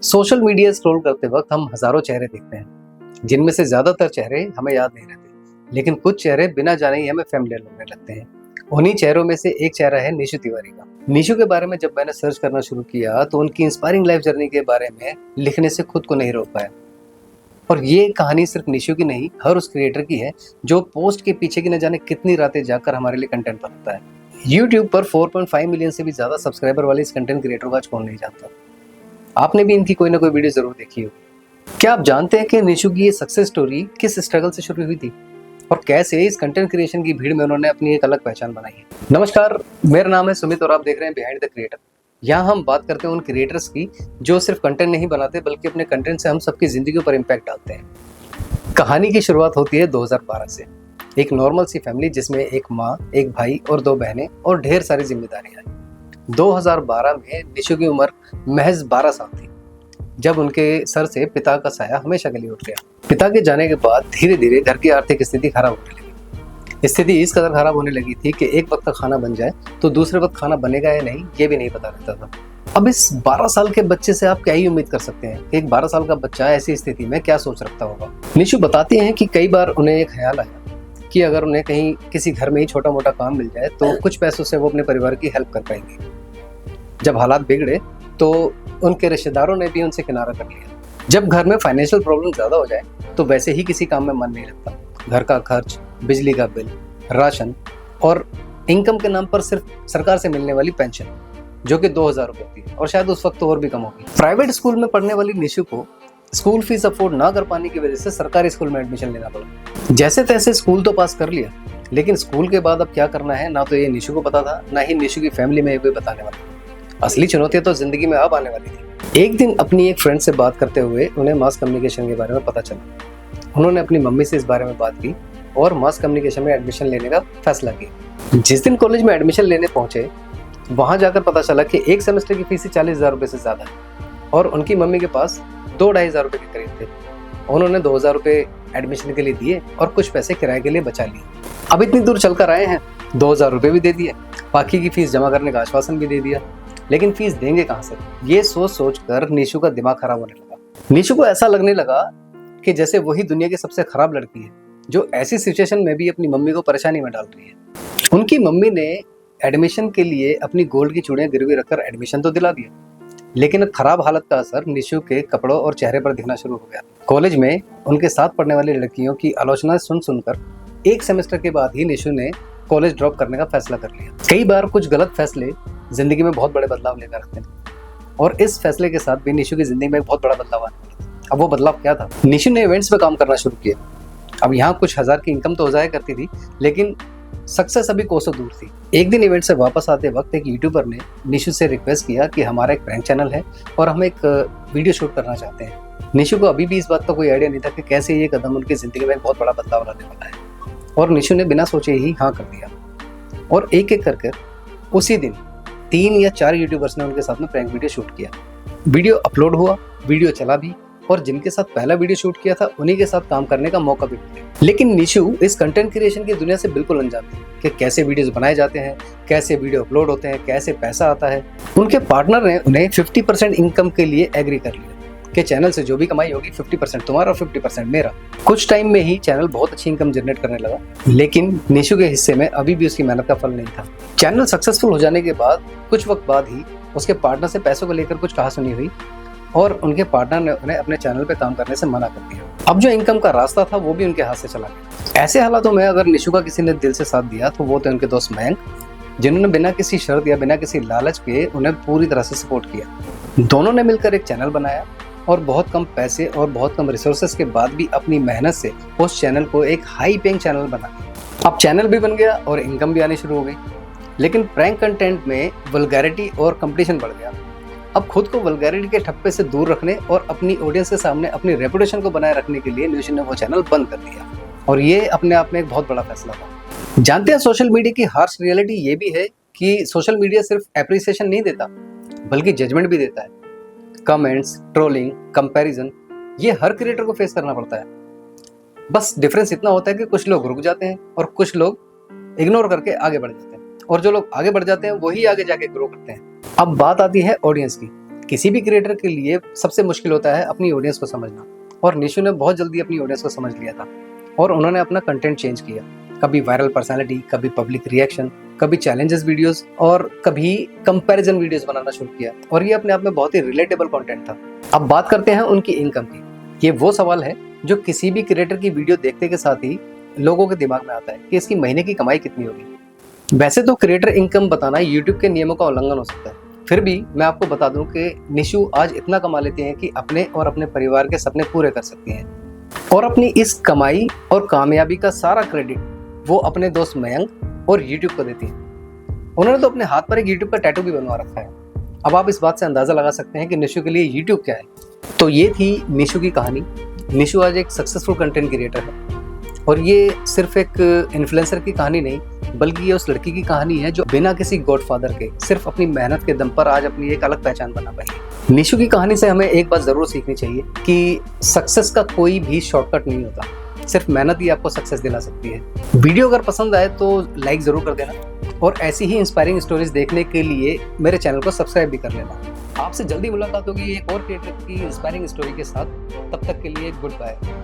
Social media scroll करते वक्त हम हजारों चेहरे देखते हैं, जिनमें से ज्यादातर चेहरे हमें याद नहीं रहते, लेकिन कुछ चेहरे बिना जाने ही हमें फेमिलियर लगने लगते हैं। उन्हीं चेहरों में से एक चेहरा है निशु तिवारी का। निशु के बारे में जब मैंने सर्च करना शुरू किया तो उनकी इंस्पायरिंग लाइफ जर्नी के बारे में लिखने से खुद को नहीं रोक पाया। और ये कहानी सिर्फ निशु की नहीं, हर उस क्रिएटर की है जो पोस्ट के पीछे की न जाने कितनी रातें जाकर हमारे लिए कंटेंट बनाता है। यूट्यूब पर 4.5 मिलियन से भी ज्यादा सब्सक्राइबर वाले इस कंटेंट क्रिएटर को आज कौन नहीं जानता। आपने भी इनकी कोई ना कोई वीडियो जरूर देखी हो। क्या आप जानते हैं कि निशु की ये सक्सेस स्टोरी किस स्ट्रगल से शुरू हुई थी और कैसे इस कंटेंट क्रिएशन की भीड़ में उन्होंने अपनी एक अलग पहचान बनाई है। नमस्कार, मेरा नाम है सुमित और आप देख रहे हैं बिहाइंड द क्रिएटर। यहाँ हम बात करते हैं उन क्रिएटर्स की जो सिर्फ कंटेंट नहीं बनाते बल्कि अपने कंटेंट से हम सबकी जिंदगी पर इम्पैक्ट डालते हैं। कहानी की शुरुआत होती है 2012 से। एक नॉर्मल सी फैमिली जिसमें एक माँ, एक भाई और 2 बहनें और ढेर सारी जिम्मेदारियां। 2012 में निशु की उम्र महज 12 साल थी जब उनके सर से पिता का साया हमेशा के लिए उठ गया। पिता के जाने के बाद धीरे धीरे घर की आर्थिक स्थिति खराब होने लगी। स्थिति इस कदर खराब होने लगी थी कि एक वक्त का खाना बन जाए तो दूसरे वक्त खाना बनेगा या नहीं ये भी नहीं पता रहता था। अब इस 12 साल के बच्चे से आप क्या ही उम्मीद कर सकते हैं कि एक 12 साल का बच्चा ऐसी स्थिति में क्या सोच रखता होगा। निशु बताती हैं कि कई बार उन्हें एक ख्याल आया कि अगर उन्हें कहीं किसी घर में ही छोटा मोटा काम मिल जाए तो कुछ पैसों से वो अपने परिवार की हेल्प कर पाएंगे। जब हालात बिगड़े तो उनके रिश्तेदारों ने भी उनसे किनारा कर लिया। जब घर में फाइनेंशियल प्रॉब्लम ज्यादा हो जाए तो वैसे ही किसी काम में मन नहीं लगता। घर का खर्च, बिजली का बिल, राशन और इनकम के नाम पर सिर्फ सरकार से मिलने वाली पेंशन जो कि 2000 रुपए होती है और शायद उस वक्त तो और भी कम होगी। प्राइवेट स्कूल में पढ़ने वाली निशु को स्कूल फीस अफोर्ड ना कर पाने की वजह से सरकारी स्कूल में एडमिशन लेना पड़ा। जैसे तैसे स्कूल तो पास कर लिया, लेकिन स्कूल के बाद अब क्या करना है ना तो ये निशु को पता था, ना ही निशु की फैमिली में कोई बताने वाला। असली चुनौतियां तो जिंदगी में अब आने वाली थी। एक दिन अपनी एक फ्रेंड से बात करते हुए उन्हें मास कम्युनिकेशन के बारे में पता चला। उन्होंने अपनी मम्मी से इस बारे में बात की और मास कम्युनिकेशन में एडमिशन लेने का फैसला किया। जिस दिन कॉलेज में एडमिशन लेने पहुंचे वहां जाकर पता चला कि एक सेमेस्टर की फीस 40,000 रुपए से ज्यादा है और उनकी मम्मी के पास 2-2,500 रुपए के करीब थे। उन्होंने 2,000 रुपए एडमिशन के लिए दिए और कुछ पैसे किराए के लिए बचा लिए। अब इतनी दूर चलकर आए हैं, 2,000 रुपए भी दे दिए, बाकी की फीस जमा करने का आश्वासन भी दे दिया, लेकिन फीस देंगे कहाँ से। ये सोच कर निशु का दिमाग खराब होने लगा। निशु को ऐसा लगने लगा कि जैसे वही दुनिया की सबसे खराब लड़की है जो ऐसी सिचुएशन में भी अपनी मम्मी को परेशानी में डाल रही है। उनकी मम्मी ने एडमिशन के लिए अपनी गोल्ड की चूड़ियां गिरवी रखकर एडमिशन तो दिला दिया, लेकिन खराब हालत का असर निशु के कपड़ों और चेहरे पर दिखना शुरू हो गया। कॉलेज में उनके साथ पढ़ने वाली लड़कियों की आलोचना सुनकर एक सेमेस्टर के बाद ही निशु ने कॉलेज ड्रॉप करने का फैसला कर लिया। कई बार कुछ गलत फैसले जिंदगी में बहुत बड़े बदलाव लेकर आते हैं और इस फैसले के साथ भी निशु की जिंदगी में बहुत बड़ा बदलाव आने वाला था। अब वो बदलाव क्या था? निशु ने इवेंट्स पे काम करना शुरू किया। अब यहाँ कुछ हजार की इनकम तो हो जाया करती थी, लेकिन सक्सेस अभी कोसों दूर थी। एक दिन इवेंट से वापस आते वक्त एक यूट्यूबर ने निशु से रिक्वेस्ट किया कि हमारा एक प्रैंक चैनल है और हम एक वीडियो शूट करना चाहते हैं। निशु को अभी भी इस बात का कोई आइडिया नहीं था कि कैसे ये कदम उनकी जिंदगी में एक बहुत बड़ा बदलाव लाने वाला है, और निशु ने बिना सोचे ही हाँ कर दिया। और एक एक करके उसी दिन 3 या 4 यूट्यूबर्स ने उनके साथ में प्रैंक वीडियो शूट किया। वीडियो अपलोड हुआ, वीडियो चला भी और जिनके साथ पहला वीडियो शूट किया था उन्हीं के साथ काम करने का मौका भी मिला। लेकिन निशु इस कंटेंट क्रिएशन की दुनिया से बिल्कुल अनजान थी कि कैसे वीडियोस बनाए जाते हैं, कैसे वीडियो अपलोड होते हैं, कैसे पैसा आता है। उनके पार्टनर ने उन्हें 50% इनकम के लिए एग्री कर लिया कि चैनल से जो भी कमाई होगी 50% तुम्हारा और 50% मेरा। कुछ टाइम में ही चैनल बहुत अच्छी इनकम जनरेट करने लगा, लेकिन निशु के हिस्से में अभी भी उसकी मेहनत का फल नहीं था। चैनल सक्सेसफुल हो जाने के बाद कुछ वक्त बाद ही उसके पार्टनर से पैसों को लेकर कुछ कहासुनी हुई और उनके पार्टनर ने उन्हें अपने चैनल पे काम करने से मना कर दिया। अब जो इनकम का रास्ता था वो भी उनके हाथ से चला गया। ऐसे हालातों में अगर निशु का किसी ने दिल से साथ दिया तो वो थे उनके दोस्त मयंक, जिन्होंने बिना किसी शर्त या बिना किसी लालच के उन्हें पूरी तरह से सपोर्ट किया। दोनों ने मिलकर एक चैनल बनाया और बहुत कम पैसे और बहुत कम रिसोर्सेस के बाद भी अपनी मेहनत से उस चैनल को एक हाई पेइंग चैनल बना दिया। अब चैनल भी बन गया और इनकम भी आनी शुरू हो गई, लेकिन प्रैंक कंटेंट में वल्गैरिटी और कंपटीशन बढ़ गया। अब खुद को वल्गैरिटी के ठप्पे से दूर रखने और अपनी ऑडियंस के सामने अपनी रेपुटेशन को बनाए रखने के लिए निशु ने वो चैनल बंद कर दिया और ये अपने आप में एक बहुत बड़ा फैसला था। जानते हैं सोशल मीडिया की हार्श रियलिटी ये भी है कि सोशल मीडिया सिर्फ एप्रिसिएशन नहीं देता बल्कि जजमेंट भी देता है। कमेंट्स, ट्रोलिंग, कंपैरिजन, ये हर क्रिएटर को फेस करना पड़ता है। बस डिफरेंस इतना होता है कि कुछ लोग रुक जाते हैं और कुछ लोग इग्नोर करके आगे बढ़ जाते हैं, और जो लोग आगे बढ़ जाते हैं वही आगे जाके ग्रो करते हैं। अब बात आती है ऑडियंस की किसी भी क्रिएटर के लिए सबसे मुश्किल होता है अपनी ऑडियंस को समझना, और निशु ने बहुत जल्दी अपनी ऑडियंस को समझ लिया था और उन्होंने अपना कंटेंट चेंज किया। कभी वायरल पर्सनालिटी, कभी पब्लिक रिएक्शन, कभी चैलेंजेस वीडियोस और कभी कंपैरिजन वीडियोस बनाना शुरू किया, और ये अपने आप में बहुत ही रिलेटेबल कंटेंट था। अब बात करते हैं उनकी इनकम की। ये वो सवाल है जो किसी भी क्रिएटर की वीडियो देखते के साथ ही लोगों के दिमाग में आता है कि इसकी महीने की कमाई कितनी होगी। वैसे तो क्रिएटर इनकम बताना यूट्यूब के नियमों का उल्लंघन हो सकता है, फिर भी मैं आपको बता दूं कि निशु आज इतना कमा लेते हैं कि अपने और अपने परिवार के सपने पूरे कर सकते हैं, और अपनी इस कमाई और कामयाबी का सारा क्रेडिट वो अपने दोस्त मयंक और यूट्यूब को देती हैं। उन्होंने तो अपने हाथ पर एक यूट्यूब का टैटू भी बनवा रखा है। अब आप इस बात से अंदाजा लगा सकते हैं कि निशु के लिए यूट्यूब क्या है। तो ये थी निशु की कहानी। निशु आज एक सक्सेसफुल कंटेंट क्रिएटर है, और ये सिर्फ एक इन्फ्लुएंसर की कहानी नहीं, बल्कि ये उस लड़की की कहानी है जो बिना किसी गॉडफादर के सिर्फ अपनी मेहनत के दम पर आज अपनी एक अलग पहचान बना पाई। निशु की कहानी से हमें एक बात जरूर सीखनी चाहिए कि सक्सेस का कोई भी शॉर्टकट नहीं होता, सिर्फ मेहनत ही आपको सक्सेस दिला सकती है। वीडियो अगर पसंद आए तो लाइक जरूर कर देना, और ऐसी ही इंस्पायरिंग स्टोरीज देखने के लिए मेरे चैनल को सब्सक्राइब भी कर लेना। आपसे जल्दी मुलाकात होगी एक और क्रिएटर की इंस्पायरिंग स्टोरी के साथ। तब तक के लिए गुड बाय।